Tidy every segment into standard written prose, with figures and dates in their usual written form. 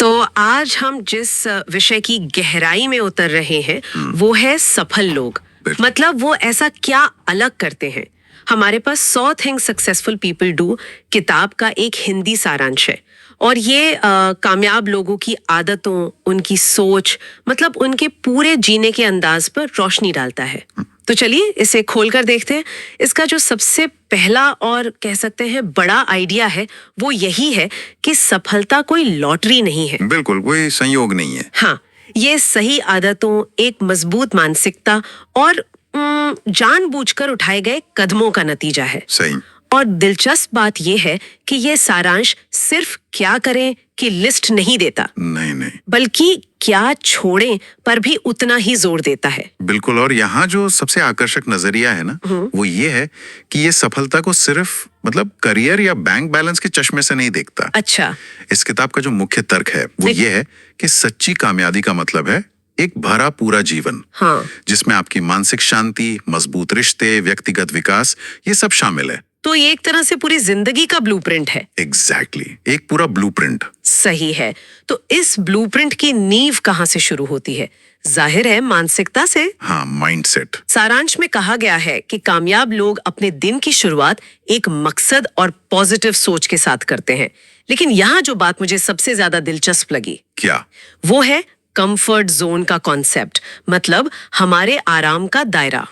तो आज हम जिस विषय की गहराई में उतर रहे हैं वो है सफल लोग। मतलब वो ऐसा क्या अलग करते हैं। हमारे पास 100 थिंग्स सक्सेसफुल पीपल डू किताब का एक हिंदी सारांश है और ये कामयाब लोगों की आदतों, उनकी सोच, मतलब उनके पूरे जीने के अंदाज पर रोशनी डालता है। तो चलिए इसे खोलकर देखते हैं। इसका जो सबसे पहला और कह सकते हैं बड़ा आइडिया है वो यही है कि सफलता कोई लॉटरी नहीं है। बिल्कुल, कोई संयोग नहीं है। हाँ, ये सही आदतों, एक मजबूत मानसिकता और जानबूझकर उठाए गए कदमों का नतीजा है। सही। और दिलचस्प बात यह है कि यह सारांश सिर्फ क्या करें की लिस्ट नहीं देता, नहीं, बल्कि क्या छोड़ें पर भी उतना ही जोर देता है। बिल्कुल। और यहाँ जो सबसे आकर्षक नजरिया है ना, वो ये है कि ये सफलता को सिर्फ मतलब करियर या बैंक बैलेंस के चश्मे से नहीं देखता। अच्छा। इस किताब का जो मुख्य तर्क है वो ये है कि सच्ची कामयाबी का मतलब है एक भरा पूरा जीवन। हाँ। जिसमें आपकी मानसिक शांति, मजबूत रिश्ते, व्यक्तिगत विकास, ये सब शामिल है। तो ये एक तरह से पूरी जिंदगी का ब्लूप्रिंट है। एग्जैक्टली, एक पूरा ब्लूप्रिंट। सही है। तो इस ब्लूप्रिंट की नींव कहाँ से शुरू होती है? जाहिर है मानसिकता से। हाँ, माइंडसेट। सारांश में कहा गया है कि कामयाब लोग अपने दिन की शुरुआत एक मकसद और पॉजिटिव सोच के साथ करते हैं। लेकिन यहाँ जो बात मुझे सबसे ज्यादा दिलचस्प लगी, क्या? वो है कंफर्ट जोन का कॉन्सेप्ट, मतलब हमारे आराम का दायरा।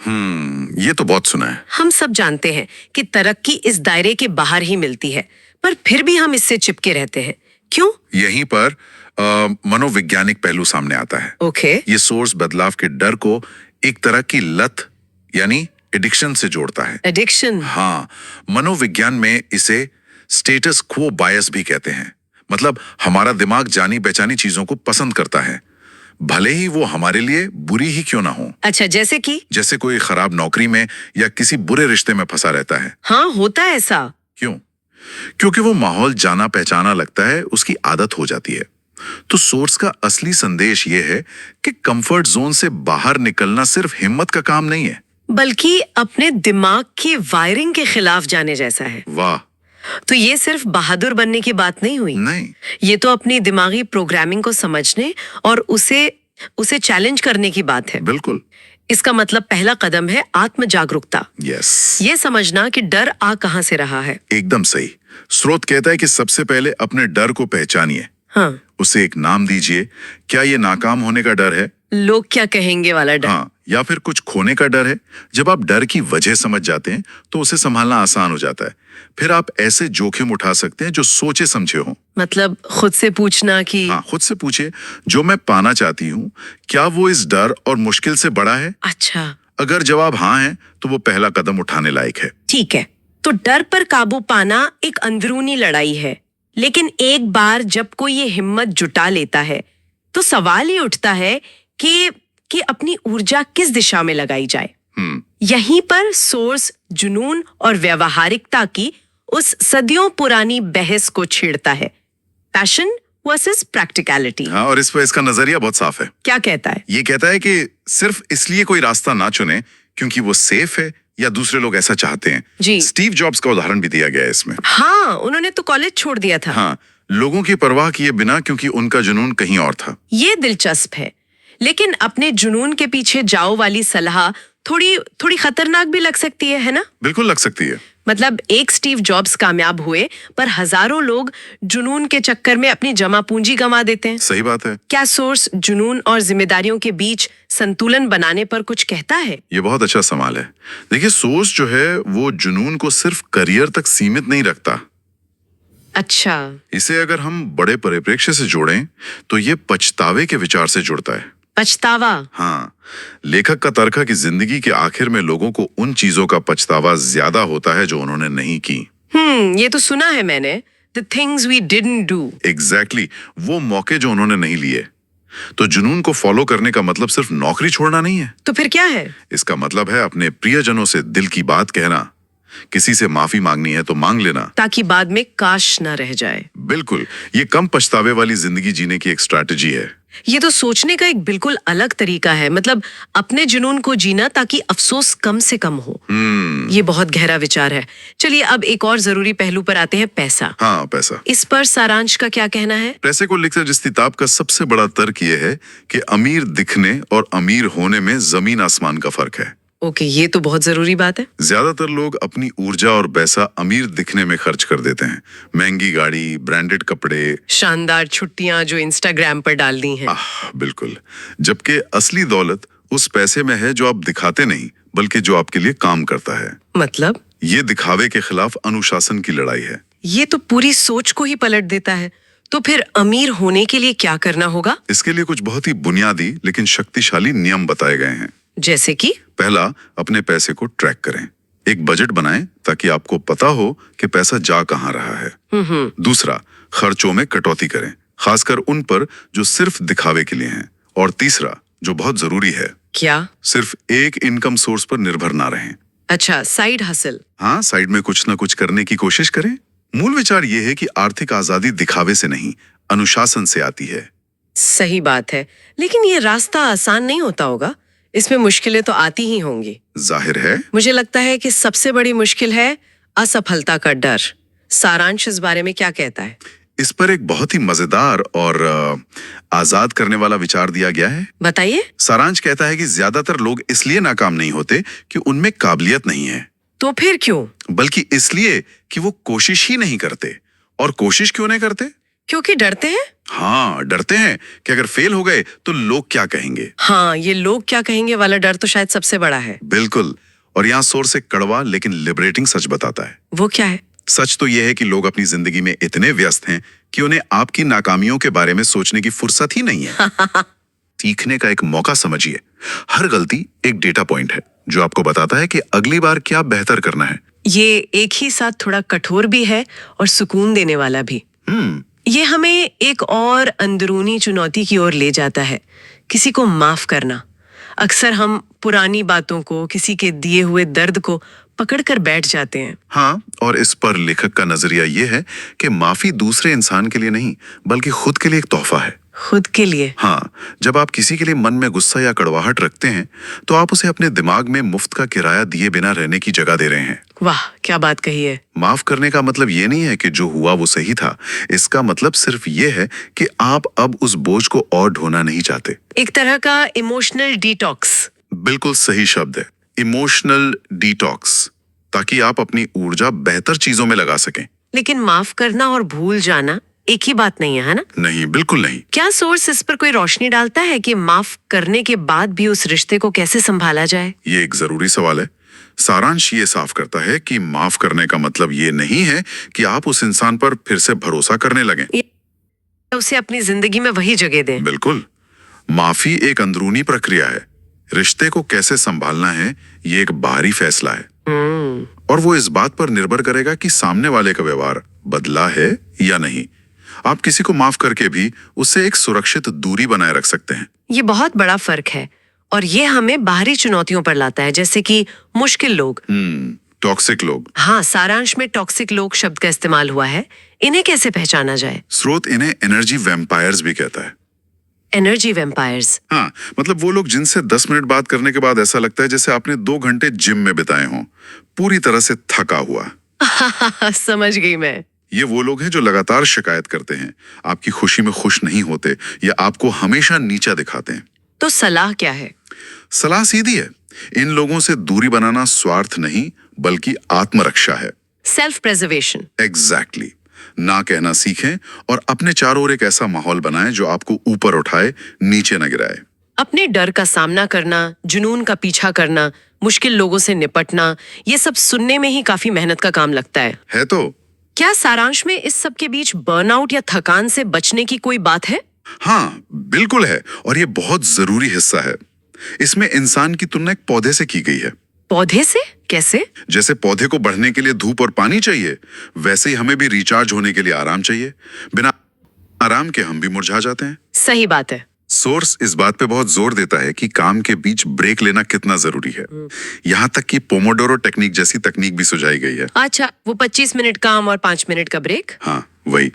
ये तो बहुत सुना है। हम सब जानते हैं कि तरक्की इस दायरे के बाहर ही मिलती है, पर फिर भी हम इससे चिपके रहते हैं। क्यों? यहीं पर मनोवैज्ञानिक पहलू सामने आता है। ओके। ये सोर्स बदलाव के डर को एक तरह की लत यानी एडिक्शन से जोड़ता है। एडिक्शन? हाँ, मनोविज्ञान में इसे स्टेटस क्वो बायस भी कहते हैं। मतलब हमारा दिमाग जानी पहचानी चीजों को पसंद करता है, भले ही वो हमारे लिए बुरी ही क्यों ना हो। अच्छा, जैसे कि? जैसे कोई खराब नौकरी में या किसी बुरे रिश्ते में फंसा रहता है। हाँ, होता है ऐसा। क्यों? क्योंकि वो माहौल जाना पहचाना लगता है, उसकी आदत हो जाती है। तो सोर्स का असली संदेश ये है कि कंफर्ट जोन से बाहर निकलना सिर्फ हिम्मत का काम नहीं है, बल्कि अपने दिमाग की वायरिंग के खिलाफ जाने जैसा है। वाह। तो ये सिर्फ बहादुर बनने की बात नहीं हुई। नहीं, ये तो अपनी दिमागी प्रोग्रामिंग को समझने और उसे चैलेंज करने की बात है। बिल्कुल। इसका मतलब पहला कदम है आत्म जागरूकता। यस। ये समझना कि डर आ कहां से रहा है। एकदम सही। स्रोत कहता है कि सबसे पहले अपने डर को पहचानिए। हाँ। उसे एक नाम दीजिए। क्या ये नाकाम होने का डर है? लोग क्या कहेंगे वाला डर? हाँ, या फिर कुछ खोने का डर है? जब आप डर की वजह समझ जाते हैं तो उसे संभालना आसान हो जाता है। फिर आप ऐसे जोखिम उठा सकते हैं जो सोचे समझे हों। मतलब खुद से पूछना कि हाँ, खुद से पूछिए, जो मैं पाना चाहती हूँ, क्या वो इस डर और मुश्किल से बड़ा है? अच्छा। अगर जवाब हाँ है तो वो पहला कदम उठाने लायक है। ठीक है। तो डर पर काबू पाना एक अंदरूनी लड़ाई है, लेकिन एक बार जब कोई ये हिम्मत जुटा लेता है तो सवाल ये उठता है कि अपनी ऊर्जा किस दिशा में लगाई जाए। यहीं पर सोर्स जुनून और व्यवहारिकता की उस सदियों पुरानी बहस को छेड़ता है, पैशन वर्सेस प्रैक्टिकलिटी। हाँ, और इस पर इसका नजरिया बहुत साफ है। क्या कहता है? ये कहता है कि सिर्फ इसलिए कोई रास्ता ना चुने क्योंकि वो सेफ है या दूसरे लोग ऐसा चाहते हैं। जी। स्टीव जॉब्स का उदाहरण भी दिया गया है इसमें। हाँ, उन्होंने तो कॉलेज छोड़ दिया था। हाँ, लोगों की परवाह किए बिना, क्योंकि उनका जुनून कहीं और था। ये दिलचस्प है, लेकिन अपने जुनून के पीछे जाओ वाली सलाह थोड़ी खतरनाक भी लग सकती है ना? बिल्कुल लग सकती है। मतलब एक स्टीव जॉब्स कामयाब हुए, पर हजारों लोग जुनून के चक्कर में अपनी जमा पूंजी गंवा देते हैं। सही बात है। क्या सोर्स जुनून और जिम्मेदारियों के बीच संतुलन बनाने पर कुछ कहता है? ये बहुत अच्छा सवाल है। देखिए, सोर्स जो है वो जुनून को सिर्फ करियर तक सीमित नहीं रखता। अच्छा। इसे अगर हम बड़े परिप्रेक्ष्य से जोड़ें तो ये पछतावे के विचार से जुड़ता है। पछतावा? हाँ, लेखक का तर्क है कि जिंदगी के आखिर में लोगों को उन चीजों का पछतावा ज्यादा होता है जो उन्होंने नहीं की। ये तो सुना है मैंने, the things we didn't do। Exactly, वो मौके जो उन्होंने नहीं लिए। तो जुनून को फॉलो करने का मतलब सिर्फ नौकरी छोड़ना नहीं है। तो फिर क्या है? इसका मतलब है अपने प्रियजनों से दिल की बात कहना, किसी से माफी मांगनी है तो मांग लेना। ताकि बाद में काश ना रह जाए। बिल्कुल, ये कम पछतावे वाली जिंदगी जीने की एक स्ट्रैटेजी है। ये तो सोचने का एक बिल्कुल अलग तरीका है, मतलब अपने जुनून को जीना ताकि अफसोस कम से कम हो। ये बहुत गहरा विचार है। चलिए अब एक और जरूरी पहलू पर आते हैं, पैसा। हाँ, पैसा। इस पर सारांश का क्या कहना है? पैसे को लेकर इस किताब का सबसे बड़ा तर्क ये है कि अमीर दिखने और अमीर होने में जमीन आसमान का फर्क है। ओके, ये तो बहुत जरूरी बात है। ज्यादातर लोग अपनी ऊर्जा और पैसा अमीर दिखने में खर्च कर देते हैं। महंगी गाड़ी, ब्रांडेड कपड़े, शानदार छुट्टियां जो इंस्टाग्राम पर डाल दी हैं। बिल्कुल। जबकि असली दौलत उस पैसे में है जो आप दिखाते नहीं, बल्कि जो आपके लिए काम करता है। मतलब? ये दिखावे के खिलाफ अनुशासन की लड़ाई है। ये तो पूरी सोच को ही पलट देता है। तो फिर अमीर होने के लिए क्या करना होगा? इसके लिए कुछ बहुत ही बुनियादी लेकिन शक्तिशाली नियम बताए गए हैं। जैसे कि? पहला, अपने पैसे को ट्रैक करें। एक बजट बनाएं ताकि आपको पता हो कि पैसा जा कहां रहा है। दूसरा, खर्चों में कटौती करें, खासकर उन पर जो सिर्फ दिखावे के लिए हैं। और तीसरा, जो बहुत जरूरी है, क्या? सिर्फ एक इनकम सोर्स पर निर्भर ना रहें। अच्छा, साइड हसल। हाँ, साइड में कुछ ना कुछ करने की कोशिश करें। मूल विचार ये है कि आर्थिक आजादी दिखावे से नहीं, अनुशासन से आती है। सही बात है, लेकिन ये रास्ता आसान नहीं होता होगा। इसमें मुश्किलें तो आती ही होंगी। जाहिर है। मुझे लगता है कि सबसे बड़ी मुश्किल है असफलता का डर। सारांश इस बारे में क्या कहता है? इस पर एक बहुत ही मजेदार और आजाद करने वाला विचार दिया गया है। बताइए। सारांश कहता है कि ज्यादातर लोग इसलिए नाकाम नहीं होते कि उनमें काबिलियत नहीं है। तो फिर क्यों? बल्कि इसलिए कि वो कोशिश ही नहीं करते। और कोशिश क्यों नहीं करते? क्योंकि डरते हैं। हाँ, डरते हैं कि अगर फेल हो गए तो लोग क्या कहेंगे। हाँ, ये लोग क्या कहेंगे वाला डर तो शायद सबसे बड़ा है। बिल्कुल। और यहाँ सोर्स एक कड़वा लेकिन लिबरेटिंग सच बताता है। वो क्या है? सच तो यह है कि लोग अपनी जिंदगी में इतने व्यस्त हैं कि उन्हें आपकी नाकामियों के बारे में सोचने की फुर्सत ही नहीं है। सीखने का एक मौका समझिए। हर गलती एक डेटा पॉइंट है जो आपको बताता है कि अगली बार क्या बेहतर करना है। ये एक ही साथ थोड़ा कठोर भी है और सुकून देने वाला भी। ये हमें एक और अंदरूनी चुनौती की ओर ले जाता है, किसी को माफ करना। अक्सर हम पुरानी बातों को, किसी के दिए हुए दर्द को पकड़कर बैठ जाते हैं। हाँ, और इस पर लेखक का नजरिया ये है कि माफी दूसरे इंसान के लिए नहीं, बल्कि खुद के लिए एक तोहफा है। खुद के लिए? हाँ, जब आप किसी के लिए मन में गुस्सा या कड़वाहट रखते हैं तो आप उसे अपने दिमाग में मुफ्त का किराया दिए बिना रहने की जगह दे रहे हैं। वाह, क्या बात कही है। माफ करने का मतलब ये नहीं है कि जो हुआ वो सही था। इसका मतलब सिर्फ ये है कि आप अब उस बोझ को और ढोना नहीं चाहते। एक तरह का इमोशनल डिटॉक्स। बिल्कुल सही शब्द है, इमोशनल डिटॉक्स, ताकि आप अपनी ऊर्जा बेहतर चीजों में लगा सकें। लेकिन माफ करना और भूल जाना एक ही बात नहीं है ना? नहीं, बिल्कुल नहीं। क्या सोर्स इस पर कोई रोशनी डालता है कि माफ करने के बाद भी उस रिश्ते को कैसे संभाला जाए? ये एक जरूरी सवाल है। सारांश ये साफ करता है कि माफ करने का मतलब ये नहीं है कि आप उस इंसान पर फिर से भरोसा करने लगें। उसे अपनी जिंदगी में वही जगह दें। बिल्कुल। माफी एक अंदरूनी प्रक्रिया है। रिश्ते को कैसे संभालना है ये एक बाहरी फैसला है। और वो इस बात पर निर्भर करेगा कि सामने वाले का व्यवहार बदला है या नहीं। आप किसी को माफ करके भी उससे एक सुरक्षित दूरी बनाए रख सकते हैं। ये बहुत बड़ा फर्क है और ये हमें बाहरी चुनौतियों पर लाता है, जैसे कि मुश्किल लोग। टॉक्सिक लोग। हाँ, सारांश में टॉक्सिक लोग शब्द का इस्तेमाल हुआ है। इन्हें कैसे पहचाना जाए? स्रोत इन्हें एनर्जी वैम्पायर्स भी कहता है। Energy vampires? हाँ, मतलब वो लोग जिनसे 10 मिनट बात करने के बाद ऐसा लगता है जैसे आपने 2 घंटे जिम में बिताए हों, पूरी तरह से थका हुआ। समझ गई मैं। ये वो लोग हैं जो लगातार शिकायत करते हैं, आपकी खुशी में खुश नहीं होते या आपको हमेशा नीचा दिखाते हैं। तो सलाह क्या है? सलाह सीधी है। इन लोगों से दूरी बनाना स्वार्थ नहीं बल्कि आत्मरक्षा है। Self preservation. एग्जैक्टली। ना कहना सीखें और अपने चारों ओर एक ऐसा माहौल बनाएं जो आपको ऊपर उठाए, नीचे न गिराए। अपने डर का सामना करना, जुनून का पीछा करना, मुश्किल लोगों से निपटना, ये सब सुनने में ही काफी मेहनत का काम लगता है तो क्या सारांश में इस सब के बीच बर्नआउट या थकान से बचने की कोई बात है? हाँ, बिल्कुल है, और ये बहुत जरूरी हिस्सा है। इसमें इंसान की तुलना एक पौधे से की गई है। पौधे से? कैसे? जैसे पौधे को बढ़ने के लिए धूप और पानी चाहिए, वैसे ही हमें भी रिचार्ज होने के लिए आराम चाहिए। बिना आराम के हम भी मुरझा जाते हैं। सही बात है। सोर्स इस बात पे बहुत जोर देता है कि काम के बीच ब्रेक लेना कितना जरूरी है। यहाँ तक कि पोमोडोरो टेक्निक जैसी तकनीक भी सुझाई गई है। अच्छा, वो 25 मिनट काम और 5 मिनट का ब्रेक। हाँ, वही।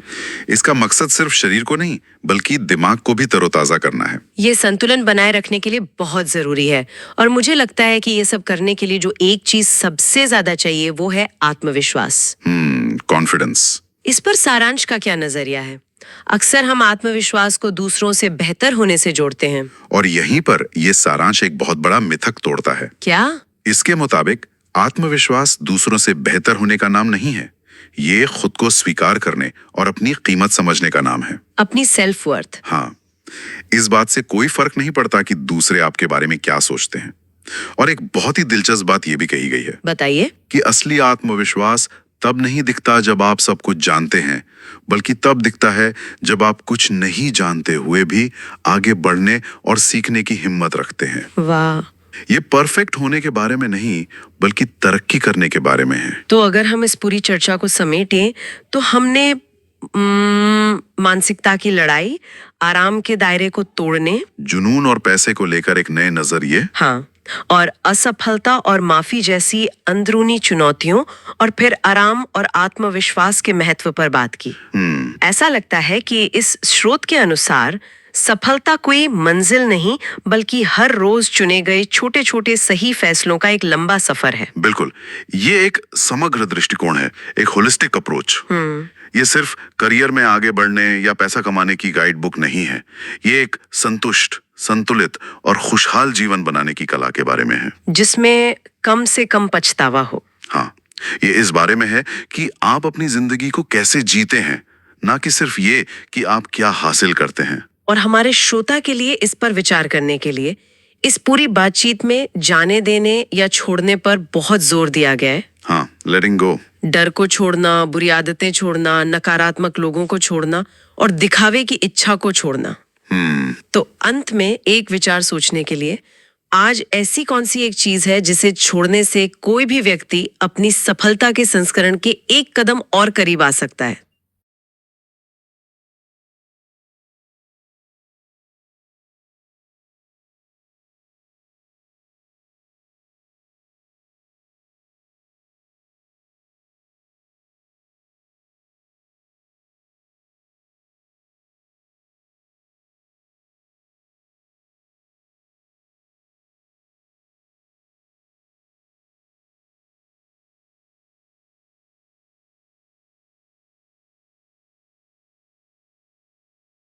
इसका मकसद सिर्फ शरीर को नहीं बल्कि दिमाग को भी तरोताजा करना है। ये संतुलन बनाए रखने के लिए बहुत जरूरी है और मुझे लगता है कि ये सब करने के लिए जो एक चीज सबसे ज्यादा चाहिए वो है आत्मविश्वास। कॉन्फिडेंस। इस पर सारांश का क्या नजरिया है? अक्सर हम आत्मविश्वास को दूसरों से बेहतर होने से जोड़ते हैं। और यहीं पर ये सारांश एक बहुत बड़ा मिथक तोड़ता है। क्या? इसके मुताबिक आत्मविश्वास दूसरों से बेहतर होने का नाम नहीं है। ये खुद को स्वीकार करने और अपनी कीमत समझने का नाम है। अपनी सेल्फ वर्थ। हाँ, इस बात से कोई फर्क नहीं पड़ता कि दूसरे आपके बारे में क्या सोचते हैं। और एक बहुत ही दिलचस्प बात यह भी कही गई है। बताइए। कि असली आत्मविश्वास तब नहीं दिखता जब आप सब कुछ जानते हैं, बल्कि तब दिखता है जब आप कुछ नहीं जानते हुए भी आगे बढ़ने और सीखने की हिम्मत रखते हैं। वाह। ये परफेक्ट होने के बारे में नहीं बल्कि तरक्की करने के बारे में है। तो अगर हम इस पूरी चर्चा को समेटें तो हमने मानसिकता की लड़ाई, आराम के दायरे को तोड़ने, जुनून और पैसे को लेकर एक नए नजरिए, हाँ, और असफलता और माफी जैसी अंदरूनी चुनौतियों और फिर आराम और आत्मविश्वास के महत्व पर बात की। ऐसा लगता है कि इस स्रोत के अनुसार सफलता कोई मंजिल नहीं बल्कि हर रोज चुने गए छोटे छोटे सही फैसलों का एक लंबा सफर है। बिल्कुल, ये एक समग्र दृष्टिकोण है, एक होलिस्टिक अप्रोच। ये सिर्फ करियर में आगे बढ़ने या पैसा कमाने की गाइड बुक नहीं है। ये एक संतुष्ट, संतुलित और खुशहाल जीवन बनाने की कला के बारे में है, जिसमें कम से कम पछतावा हो। हाँ, ये इस बारे में है कि आप अपनी जिंदगी को कैसे जीते हैं, ना कि सिर्फ ये कि आप क्या हासिल करते हैं। और हमारे श्रोता के लिए इस पर विचार करने के लिए इस पूरी बातचीत में जाने देने या छोड़ने पर बहुत जोर दिया गया है। हाँ, लेटिंग गो। डर को छोड़ना, बुरी आदतें छोड़ना, नकारात्मक लोगों को छोड़ना और दिखावे की इच्छा को छोड़ना। तो अंत में एक विचार सोचने के लिए, आज ऐसी कौन सी एक चीज है जिसे छोड़ने से कोई भी व्यक्ति अपनी सफलता के संस्करण के एक कदम और करीब आ सकता है?